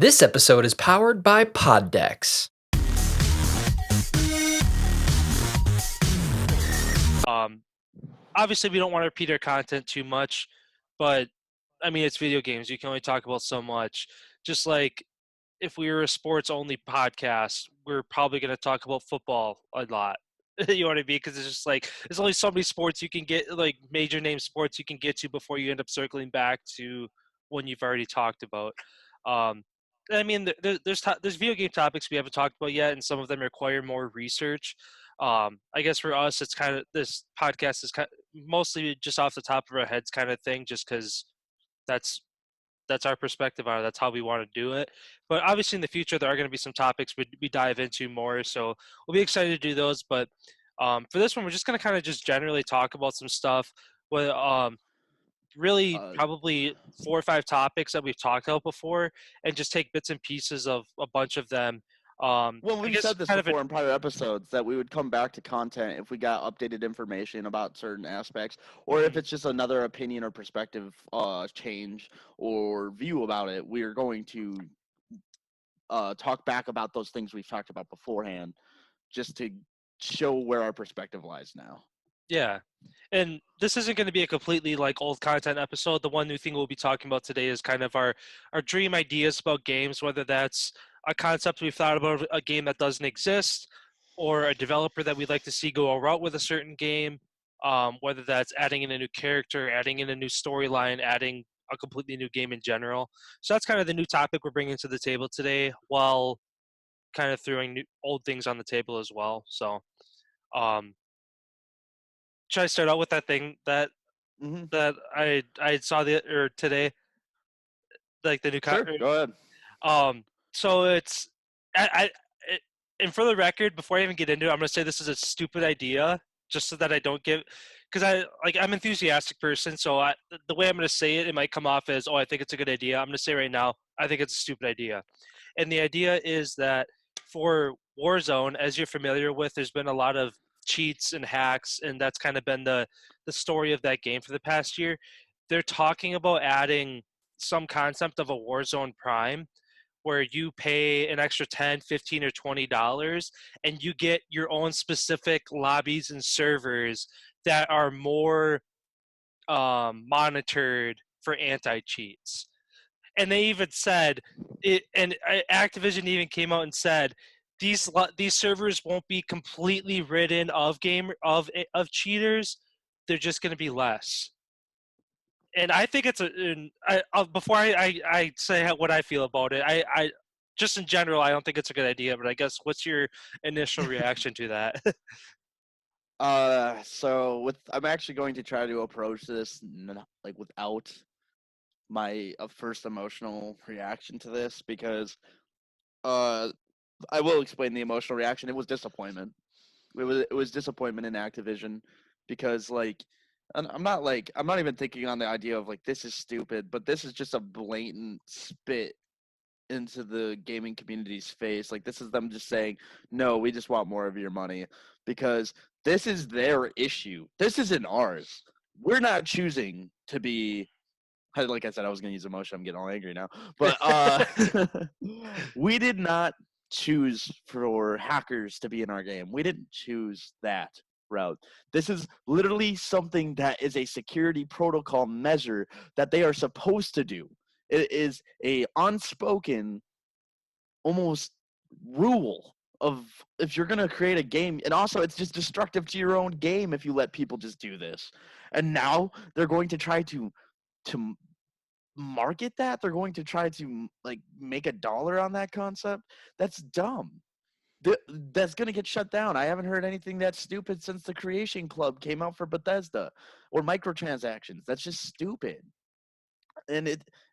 This episode is powered by Poddex. Um, Obviously, we don't want to repeat our content too much, but I mean, it's video games. You can only talk about so much. Just like if we were a sports-only podcast, we're probably going to talk about football a lot. You know what I mean? Because it's just like there's only so many sports you can get, like major name sports you can get to before you end up circling back to one you've already talked about. Um, I mean, there's video game topics we haven't talked about yet, and some of them require more research. I guess for us, it's kind of this podcast is mostly just off the top of our heads kind of thing, just because that's that's our perspective on it. That's how we want to do it. But obviously, in the future, there are going to be some topics we dive into more. So we'll be excited to do those. But for this one, we're just going to kind of just generally talk about some stuff. With really Uh, probably 4 or 5 topics that we've talked about before, and just take bits and pieces of a bunch of them. well, I we've guess said this kind of before in prior episodes that we would come back to content if we got updated information about certain aspects, or if it's just another opinion or perspective change or view about it. We are going to talk back about those things we've talked about beforehand, just to show where our perspective lies now. Yeah. And this isn't going to be a completely like old content episode. The one new thing we'll be talking about today is kind of our dream ideas about games, whether that's a concept we've thought about, a game that doesn't exist, or a developer that we'd like to see go a route with a certain game, whether that's adding in a new character, adding in a new storyline, adding a completely new game in general. So that's kind of the new topic we're bringing to the table today, while kind of throwing old things on the table as well. So um, should I start out with that thing that Mm-hmm. I saw today, like the new Sure, go ahead. um so it's I it, and for the record, before I even get into it, I'm gonna say this is a stupid idea, just so that I don't give, because I'm an enthusiastic person, so the way I'm gonna say it might come off as, oh, I think it's a good idea. I'm gonna say right now, I think it's a stupid idea. And the idea is that for Warzone, as you're familiar with, there's been a lot of cheats and hacks, and that's kind of been the story of that game for the past year. They're talking about adding some concept of a Warzone Prime, where you pay an extra 10, 15, or $20, and you get your own specific lobbies and servers that are more monitored for anti-cheats. And they even said it, and Activision even came out and said these servers won't be completely ridden of cheaters. They're just going to be less. And I think it's before I say what I feel about it, I just in general, I don't think it's a good idea. But I guess, what's your initial reaction to that? I'm actually going to try to approach this like without my first emotional reaction to this, because uh I will explain the emotional reaction. It was disappointment. It was disappointment in Activision, because I'm not even thinking on the idea of like this is stupid, but this is just a blatant spit into the gaming community's face. Like, this is them just saying, no, we just want more of your money, because this is their issue. This isn't ours. We're not choosing to be, like I said, I was going to use emotion. I'm getting all angry now. But we did not choose for hackers to be in our game. We didn't choose that route. This is literally something that is a security protocol measure that they are supposed to do. It is a unspoken, almost rule of, if you're going to create a game. And also, it's just destructive to your own game if you let people just do this. And now they're going to try to market that. They're going to try to like make a dollar on that concept. That's dumb. That's going to get shut down. I haven't heard anything that stupid since the Creation Club came out for Bethesda, or microtransactions. That's just stupid. And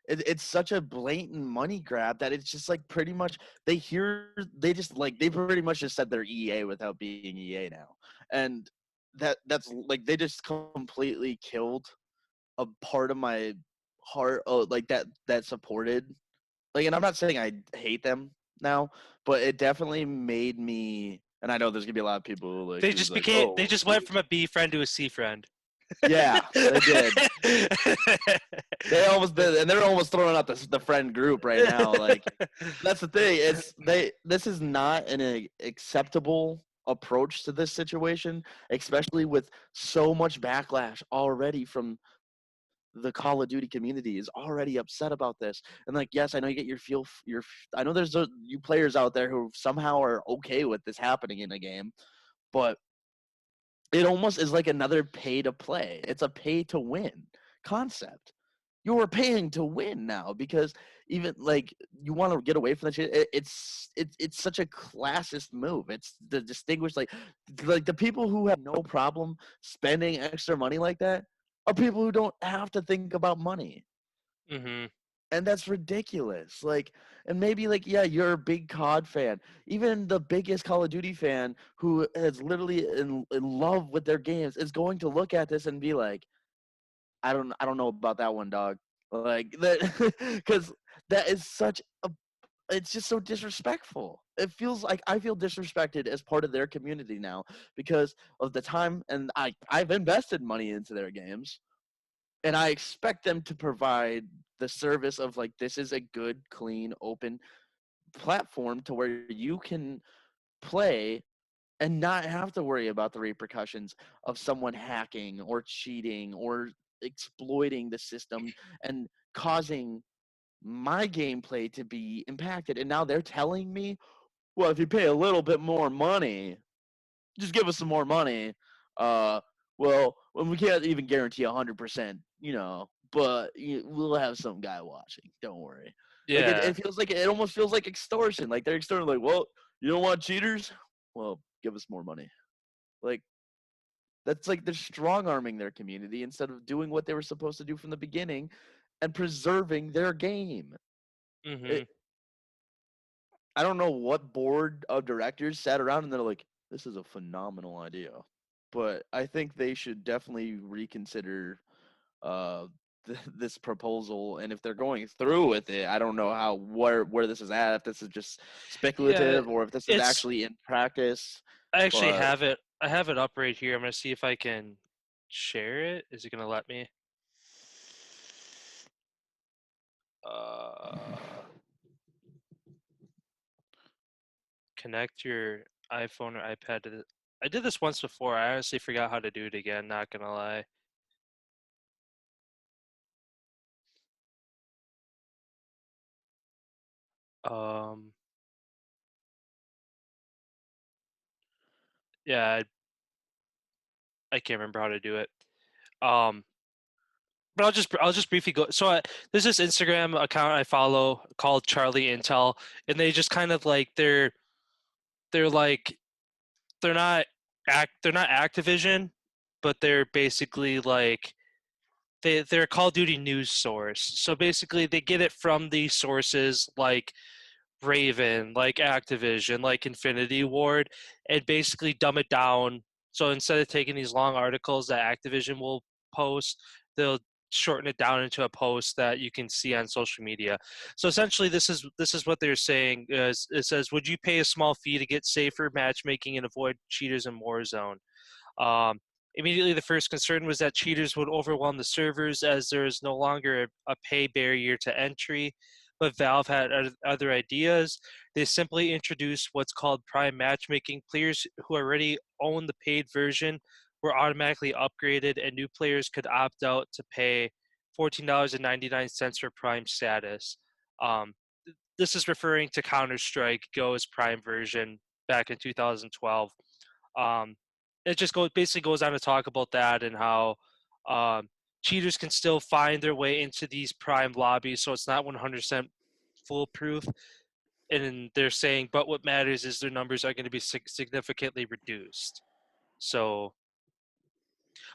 it's such a blatant money grab that it's just like, pretty much they pretty much just said they're EA without being EA now. And that's like, they just completely killed a part of my heart, like that supported, like, and I'm not saying I hate them now, but it definitely made me, and I know there's gonna be a lot of people who They who's just like, became oh, they just went from a B friend to a C friend. Yeah, they did. They almost did, and they're almost throwing out the friend group right now. Like, that's the thing. This is not an acceptable approach to this situation, especially with so much backlash already from the Call of Duty community is already upset about this. And like, yes, I know you get I know there's you players out there who somehow are okay with this happening in a game, but it almost is like another pay to play. It's a pay to win concept. You are paying to win now because even like you want to get away from that shit. It's such a classist move. It's the distinguished like the people who have no problem spending extra money like that are people who don't have to think about money. Mhm. And that's ridiculous. Like, and maybe like, yeah, you're a big COD fan. Even the biggest Call of Duty fan who is literally in love with their games is going to look at this and be like, I don't know about that one, dog. Like that, because that is such a. It's just so disrespectful. It feels like I feel disrespected as part of their community now because of the time and I've invested money into their games, and I expect them to provide the service of like this is a good, clean, open platform to where you can play and not have to worry about the repercussions of someone hacking or cheating or exploiting the system and causing my gameplay to be impacted. And now they're telling me, well, if you pay a little bit more money, just give us some more money. Uh, well, we can't even guarantee 100%, but we'll have some guy watching. Don't worry. Like Yeah. it feels like it almost feels like extortion. Like they're extorting. Like, well, you don't want cheaters? Well, give us more money. Like that's like they're strong arming their community instead of doing what they were supposed to do from the beginning and preserving their game. It, Mhm. I don't know what board of directors sat around and they're like, this is a phenomenal idea. But I think they should definitely reconsider uh, this proposal. And if they're going through with it, I don't know where this is at. If this is just Yeah, speculative or if this is it's actually in practice. I actually But have it. I have it up right here. I'm gonna see if I can share it. Is it gonna let me? Uh, Connect your iPhone or iPad to the. I did this once before. I honestly forgot how to do it again. Not gonna lie. Um, yeah, I can't remember how to do it. Um, but I'll just briefly go. So there's this Instagram account I follow called Charlie Intel, and they just kind of like they're like they're not they're not Activision, but they're basically like they're a Call of Duty news source. So basically, they get it from these sources like Raven, like Activision, like Infinity Ward, and basically dumb it down. So instead of taking these long articles that Activision will post, they'll shorten it down into a post that you can see on social media. So essentially, this is what they're saying. Is it says, "Would you pay a small fee to get safer matchmaking and avoid cheaters in Warzone?" Um, Immediately, the first concern was that cheaters would overwhelm the servers as there is no longer a pay barrier to entry. But Valve had other ideas. They simply introduced what's called Prime Matchmaking. Players who already own the paid version were automatically upgraded, and new players could opt out to pay $14.99 for Prime status. Um, this is referring to Counter-Strike Go's Prime version back in 2012. Um, it just basically goes on to talk about that and how um, cheaters can still find their way into these prime lobbies, so it's not 100% foolproof. And they're saying, but what matters is their numbers are going to be significantly reduced. So,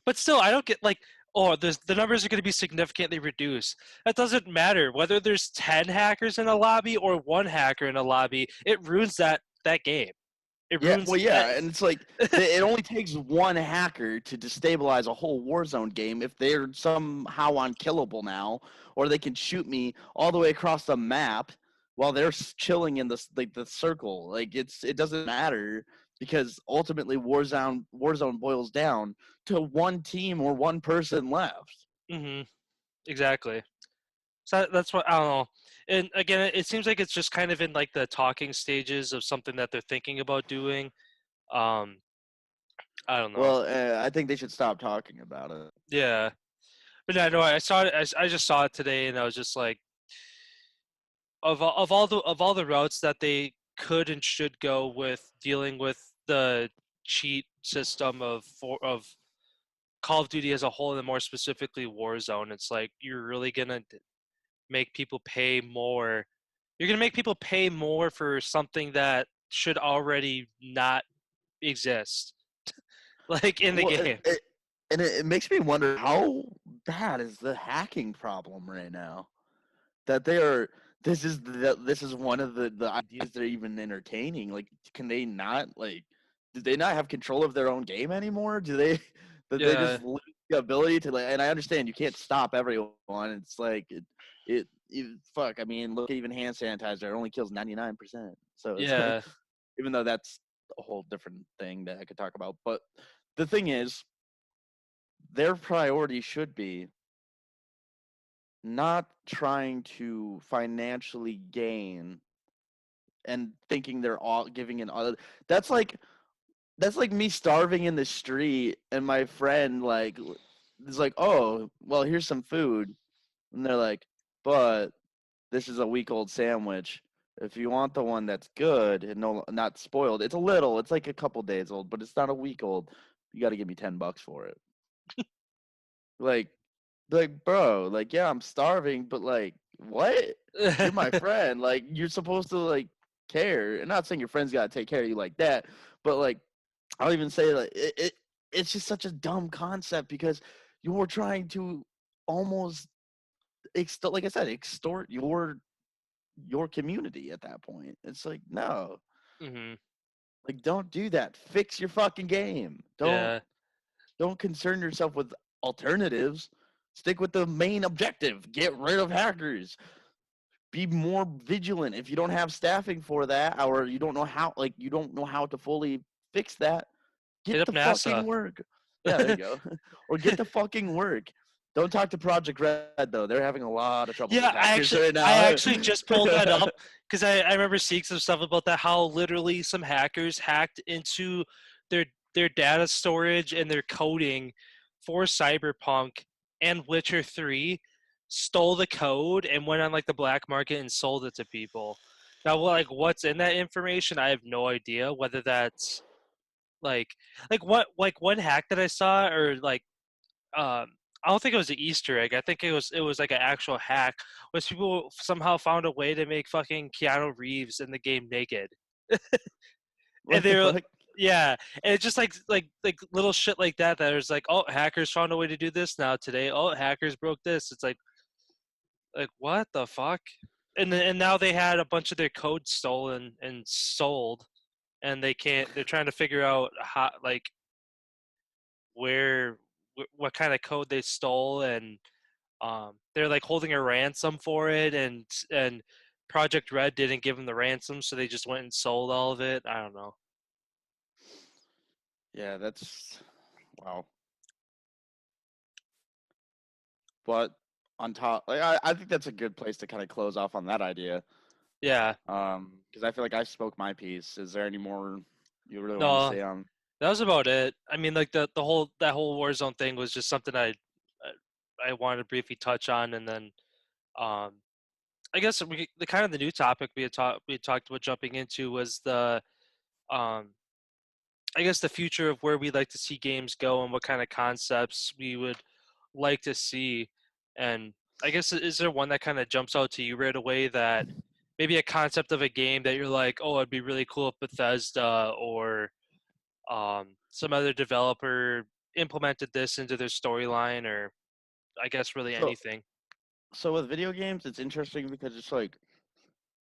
but still, I don't get like, oh, the numbers are going to be significantly reduced. That doesn't matter whether there's 10 hackers in a lobby or one hacker in a lobby. It ruins that game. It yeah, ruins well, that. yeah, and it's like it only takes one hacker to destabilize a whole Warzone game if they're somehow unkillable now, or they can shoot me all the way across the map while they're chilling in the circle. Like it doesn't matter because ultimately Warzone boils down to one team or one person left. Mm-hmm. Exactly. So that's what I don't know. And again, it seems like it's just kind of in like the talking stages of something that they're thinking about doing. Um, I don't know. Well, I think they should stop talking about it. Yeah, but yeah, no, I saw it. I just saw it today, and I was just like, of all the routes that they could and should go with dealing with the cheat system of Call of Duty as a whole, and more specifically Warzone. It's like you're really gonna make people pay more. You're gonna make people pay more for something that should already not exist, like in the Well, game. it makes me wonder how bad is the hacking problem right now. That they are. This is one of the ideas they're even entertaining. Like, can they not like? Do they not have control of their own game anymore? Do they? That they Yeah, just lose the ability to like? And I understand you can't stop everyone. It's like fuck. I mean, look at even hand sanitizer. It only kills 99%. So it's like, yeah, even though that's a whole different thing that I could talk about. But the thing is, their priority should be not trying to financially gain and thinking they're all giving an other. That's like me starving in the street and my friend like is like, oh well, here's some food, and they're like, but this is a week old sandwich. If you want the one that's good and not spoiled, it's like a couple days old, but it's not a week old. You got to give me $10 for it. Like, bro, like, yeah, I'm starving, but like, what? You're my friend. Like, you're supposed to like care. And not saying your friend's gotta take care of you like that, but like, I'll even say like it's just such a dumb concept because you're trying to almost like I said, extort your community at that point. It's like, no, hmm like, don't do that. Fix your fucking game. Don't yeah. Don't concern yourself with alternatives. Stick with the main objective. Get rid of hackers. Be more vigilant. If you don't have staffing for that, or you don't know how to fully fix that, Hit get up the fucking NASA. work. Yeah, there you go. Or get the fucking work. Don't talk to Project Red though. They're having a lot of trouble with Yeah, hackers right I now. actually just pulled that up because I remember seeing some stuff about that. How literally some hackers hacked into their their data storage and their coding for Cyberpunk and Witcher 3, stole the code and went on like the black market and sold it to people. Now, like what's in that information? I have no idea. Whether that's like like one hack that I saw or like I don't think it was an Easter egg. I think it was like an actual hack. Was people somehow found a way to make fucking Keanu Reeves in the game naked, and What the they're fuck? yeah, and it's just like little shit like that. That was like, oh, hackers found a way to do this now today. Oh, hackers broke this. It's like what the fuck? And now they had a bunch of their code stolen and sold, and they can't. They're trying to figure out how like where what kind of code they stole and they're like holding a ransom for it and Project Red didn't give them the ransom, so they just went and sold all of it. I don't know. Yeah, that's wow. But on top, like, I think that's a good place to kind of close off on that idea. Yeah. Because I feel like I spoke my piece. Is there any more you really want to No, say on? that was about it. I mean, like the whole that whole Warzone thing was just something I wanted to briefly touch on, and then um, I guess the kind of the new topic we had talked about jumping into was the um, I guess the future of where we'd like to see games go and what kind of concepts we would like to see. And I guess is there one that kind of jumps out to you right away that maybe a concept of a game that you're like, oh, it'd be really cool if Bethesda or some other developer implemented this into their storyline, or I guess really So, anything. so with video games, it's interesting because it's like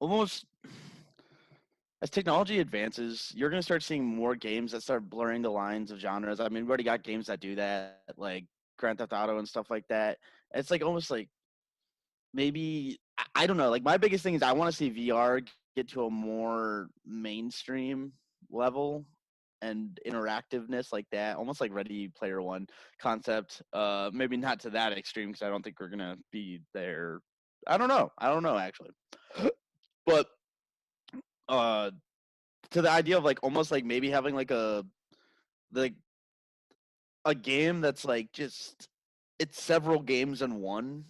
almost as technology advances, you're gonna start seeing more games that start blurring the lines of genres. I mean, we already got games that do that, like Grand Theft Auto and stuff like that. It's like almost like maybe I don't know. Like my biggest thing is I want to see VR get to a more mainstream level and interactiveness like that, almost like Ready Player One concept. Maybe not to that extreme because I don't think we're gonna be there. I don't know. I don't know actually, but uh, to the idea of like almost like maybe having like a game that's like just it's several games in one,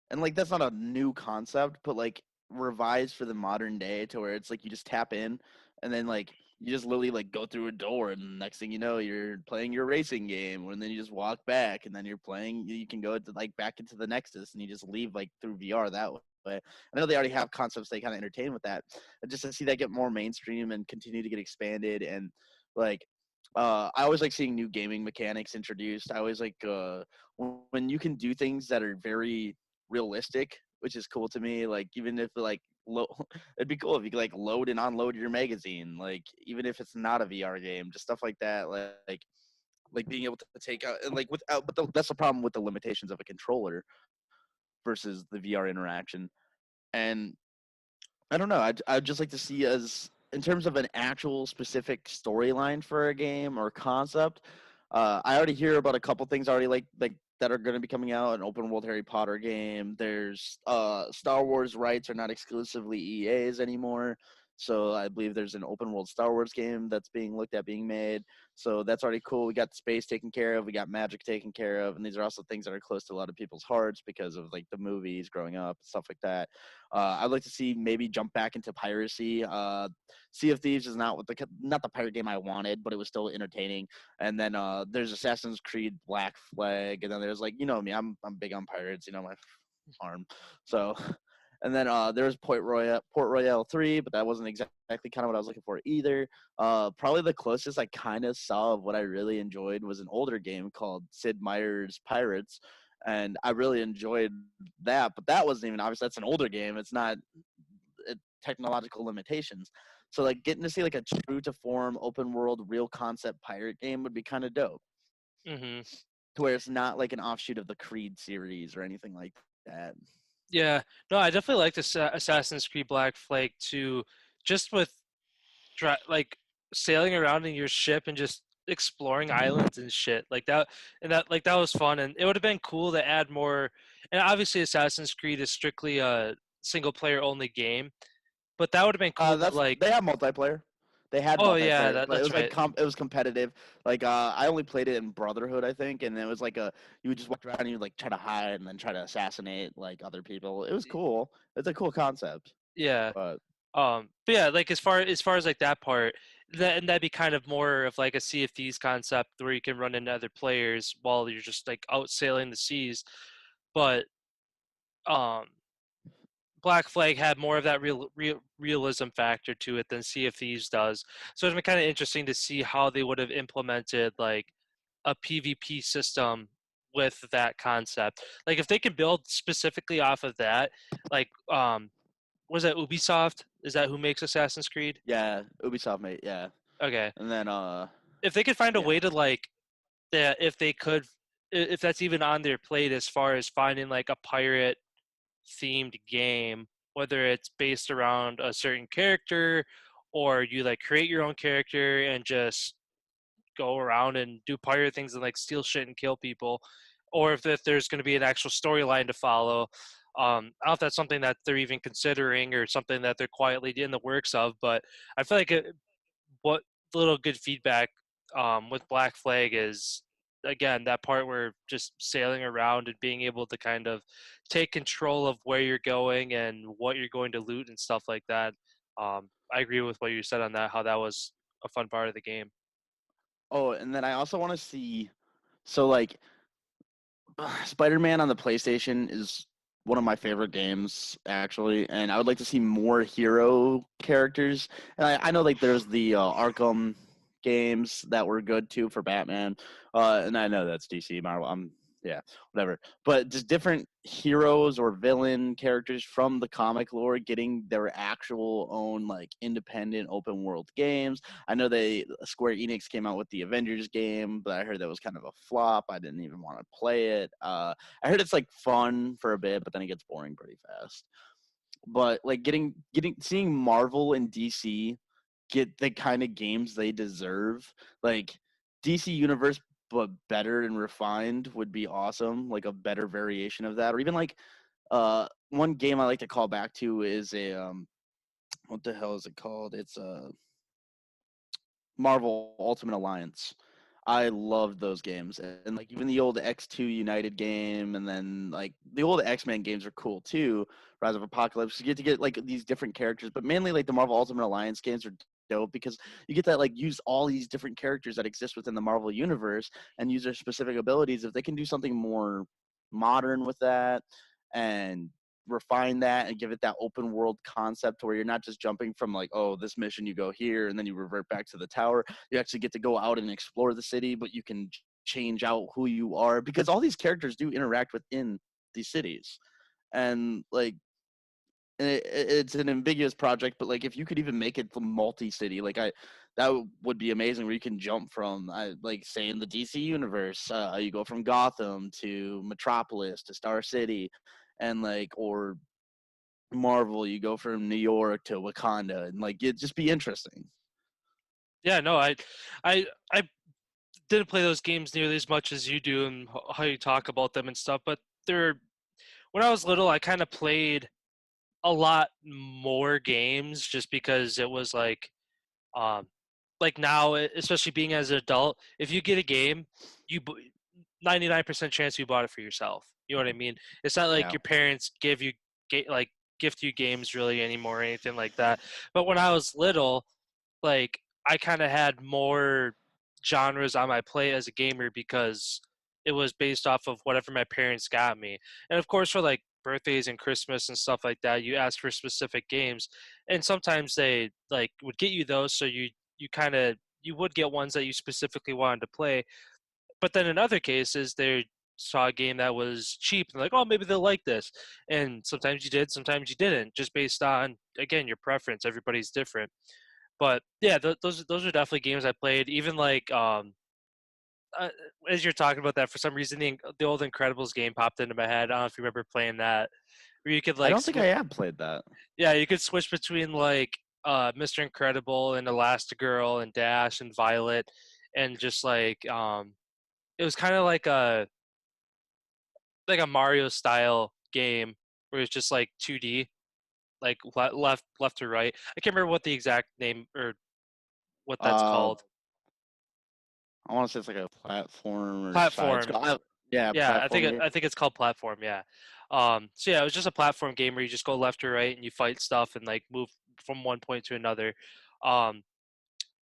and like that's not a new concept, but like revised for the modern day to where it's like you just tap in and then like you just literally like go through a door and next thing you know you're playing your racing game and then you just walk back and then you're playing you can go to like back into the Nexus and you just leave like through VR that way. I know they already have concepts they kind of entertain with that. But just to see that get more mainstream and continue to get expanded and like I always like seeing new gaming mechanics introduced. I always like when you can do things that are very realistic, which is cool to me. Like even if like it'd be cool if you could like load and unload your magazine, like even if it's not a VR game, just stuff like that. Like being able to take out and like without, but that's the problem with the limitations of a controller versus the VR interaction. And I don't know. I'd just like to see as in terms of an actual specific storyline for a game or concept. I already hear about a couple things already like that are going to be coming out. An open world Harry Potter game. There's Star Wars rights are not exclusively EA's anymore. So I believe there's an open world Star Wars game that's being looked at being made. So that's already cool. We got space taken care of. We got magic taken care of, and these are also things that are close to a lot of people's hearts because of like the movies growing up, stuff like that. I'd like to see maybe jump back into piracy. Sea of Thieves is not the pirate game I wanted, but it was still entertaining. And then there's Assassin's Creed Black Flag, and then there's like me, I'm big on pirates, my farm. So, and then there's Port Royale 3, but that wasn't exactly kind of what I was looking for either. Probably the closest I kind of saw of what I really enjoyed was an older game called Sid Meier's Pirates, and I really enjoyed that. But that wasn't even obviously that's an older game. It's not technological limitations. So like getting to see like a true to form open world real concept pirate game would be kind of dope. Hmm. To where it's not like an offshoot of the Creed series or anything like that. Yeah, no, I definitely like this Assassin's Creed Black Flag too. Just with like sailing around in your ship and just exploring islands and shit like that, and that was fun. And it would have been cool to add more. And obviously, Assassin's Creed is strictly a single player only game, but that would have been cool to like. They have multiplayer. They had Oh yeah, multiplayer, but it that's was like right. it was competitive. Like I only played it in Brotherhood, I think, and it was like you would just walk around and you would like try to hide and then try to assassinate like other people. It was cool. It's a cool concept. Yeah. But But yeah, like as far as like that part, that'd be kind of more of like a Sea of Thieves concept where you can run into other players while you're just like out sailing the seas. But um, Black Flag had more of that realism factor to it than Sea of Thieves does. So it's been kind of interesting to see how they would have implemented like a PvP system with that concept. Like if they could build specifically off of that, like was that Ubisoft? Is that who makes Assassin's Creed? yeah, Ubisoft mate, yeah. Okay. And then If they could find a yeah. way to like that, if they could, if that's even on their plate as far as finding like a pirate themed game, whether it's based around a certain character or you like create your own character and just go around and do pirate things and like steal shit and kill people, or if there's going to be an actual storyline to follow. I don't know if that's something that they're even considering or something that they're quietly in the works of, but I feel like what little good feedback with Black Flag is again that part where just sailing around and being able to kind of take control of where you're going and what you're going to loot and stuff like that. I agree with what you said on that, how that was a fun part of the game. Oh, and then I also want to see so like Spider-Man on the PlayStation is one of my favorite games actually, and I would like to see more hero characters. And I know like there's the Arkham games that were good too for Batman, and I know that's DC Marvel. Yeah, whatever. But just different heroes or villain characters from the comic lore getting their actual own like independent open world games. I know Square Enix came out with the Avengers game, but I heard that was kind of a flop. I didn't even want to play it. I heard it's like fun for a bit, but then it gets boring pretty fast. But like seeing Marvel and DC get the kind of games they deserve. Like DC Universe, but better and refined would be awesome. Like a better variation of that, or even like one game I like to call back to is a what the hell is it called? It's Marvel Ultimate Alliance. I loved those games, and like even the old X2 United game, and then like the old X-Men games are cool too. Rise of Apocalypse, you get to get like these different characters, but mainly like the Marvel Ultimate Alliance games are dope because you get to like use all these different characters that exist within the Marvel universe and use their specific abilities. If they can do something more modern with that and refine that and give it that open world concept where you're not just jumping from like, oh, this mission you go here and then you revert back to the tower. You actually get to go out and explore the city, but you can change out who you are because all these characters do interact within these cities. And like it's an ambiguous project, but like if you could even make it multi-city, like that would be amazing. Where you can jump from, like say in the DC universe, you go from Gotham to Metropolis to Star City, and like or Marvel, you go from New York to Wakanda, and like it'd just be interesting. Yeah, no, I didn't play those games nearly as much as you do, and how you talk about them and stuff. But they're when I was little, I kind of played a lot more games just because it was um, like now, especially being as an adult, if you get a game, you 99% chance you bought it for yourself. You know what I mean? It's not like Yeah. your parents give you like gift you games really anymore or anything like that. But when I was little, like I kind of had more genres on my plate as a gamer because it was based off of whatever my parents got me. And of course for like birthdays and Christmas and stuff like that, you ask for specific games and sometimes they like would get you those so you kind of you would get ones that you specifically wanted to play. But then in other cases they saw a game that was cheap and like, oh, maybe they'll like this. And sometimes you did, sometimes you didn't, just based on again your preference. Everybody's different. But yeah, those are definitely games I played. Even like uh, as you're talking about that, for some reason the old Incredibles game popped into my head. I don't know if you remember playing that, where you could I like don't think I have played that. yeah, you could switch between like Mr. Incredible and Elastigirl and Dash and Violet, and just like it was kind of like a Mario style game where it's just like 2D, like left to right. I can't remember what the exact name or what that's Uh, called. I want to say it's like a platform or side Platform. scroll. Yeah, Yeah, platform game. I think it's called Platform. Yeah. So yeah, it was just a platform game where you just go left or right and you fight stuff and like move from one point to another. Um,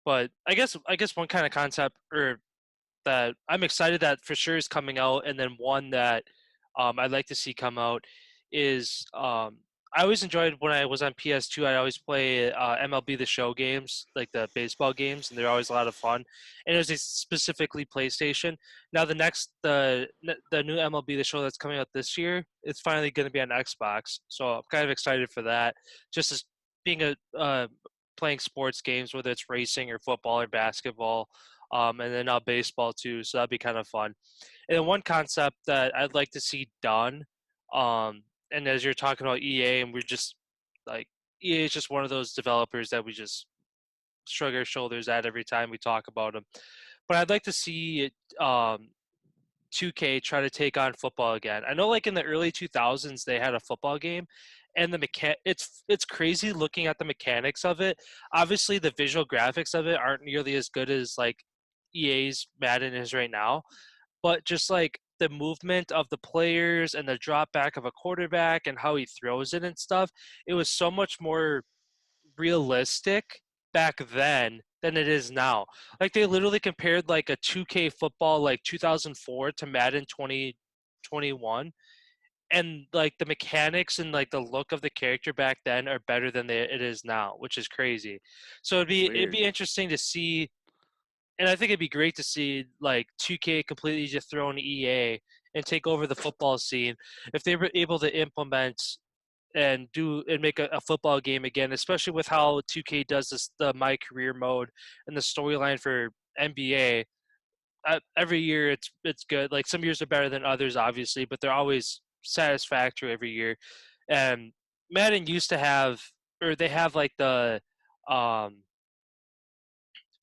but I guess one kind of concept or that I'm excited that for sure is coming out, and then one that I'd like to see come out is I always enjoyed when I was on PS2. I always play MLB The Show games, like the baseball games, and they're always a lot of fun. And it was specifically PlayStation. Now the new MLB The Show that's coming out this year, it's finally going to be on Xbox, so I'm kind of excited for that. Just as being a playing sports games, whether it's racing or football or basketball and then now baseball too. So that'd be kind of fun. And then one concept that I'd like to see done, and as you're talking about EA, and we're just like EA is just one of those developers that we just shrug our shoulders at every time we talk about them. But I'd like to see it, 2K try to take on football again. I know, like in the early 2000s, they had a football game, and it's crazy looking at the mechanics of it. Obviously, the visual graphics of it aren't nearly as good as like EA's Madden is right now, but just like the movement of the players and the drop back of a quarterback and how he throws it and stuff, it was so much more realistic back then than it is now. Like they literally compared like a 2K football like 2004 to Madden 2021, and like the mechanics and like the look of the character back then are better than it is now, which is crazy. So it'd Weird. be interesting to see, and I think it'd be great to see like 2K completely just throw in EA and take over the football scene if they were able to implement and do and make a football game again, especially with how 2K does this the My Career mode and the storyline for NBA. Every year it's good. Like some years are better than others, obviously, but they're always satisfactory every year. And Madden used to have, or they have like the um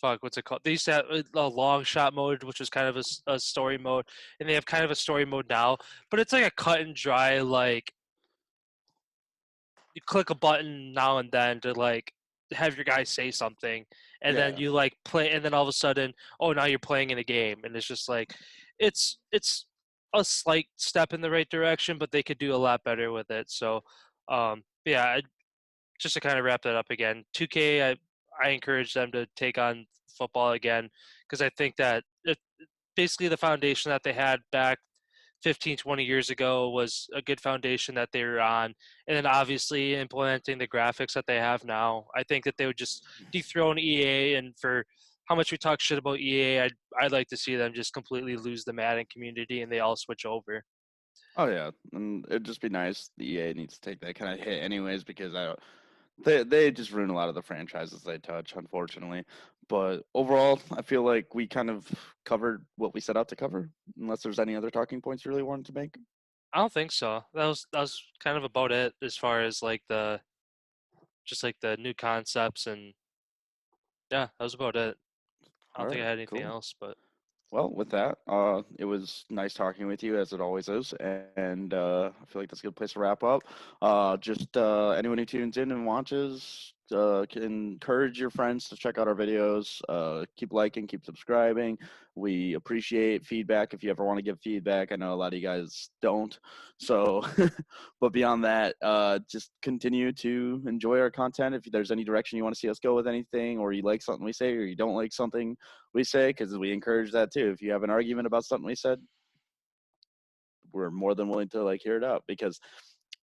fuck, what's it called? They used to have a long shot mode, which was kind of a story mode, and they have kind of a story mode now, but it's like a cut and dry, like you click a button now and then to like have your guy say something, and then Yeah. you like play, and then all of a sudden, oh, now you're playing in a game, and it's just like, it's a slight step in the right direction, but they could do a lot better with it. So, yeah, just to kind of wrap that up again, 2K, I encourage them to take on football again because I think that basically the foundation that they had back 15, 20 years ago was a good foundation that they were on. And then obviously implementing the graphics that they have now, I think that they would just dethrone EA. And for how much we talk shit about EA, I'd like to see them just completely lose the Madden community and they all switch over. Oh yeah, and it'd just be nice. The EA needs to take that kind of hit anyways because they just ruin a lot of the franchises they touch, unfortunately. But overall, I feel like we kind of covered what we set out to cover. Unless there's any other talking points you really wanted to make. I don't think so. That was kind of about it as far as like the just like the new concepts and yeah, that was about it. I All don't think right, I had anything cool. else, but Well, with that, it was nice talking with you as it always is, and I feel like that's a good place to wrap up. Just anyone who tunes in and watches can encourage your friends to check out our videos. Keep liking, keep subscribing. We appreciate feedback. If you ever want to give feedback, I know a lot of you guys don't. So, but beyond that, just continue to enjoy our content. If there's any direction you want to see us go with anything, or you like something we say, or you don't like something we say, because we encourage that too. If you have an argument about something we said, we're more than willing to like hear it out, because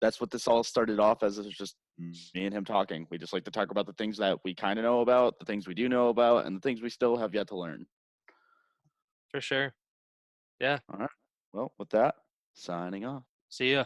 that's what this all started off as. Is just me and him talking. We just like to talk about the things that we kind of know about, the things we do know about, and the things we still have yet to learn. for sure. Yeah. All right. Well, with that, signing off. See ya.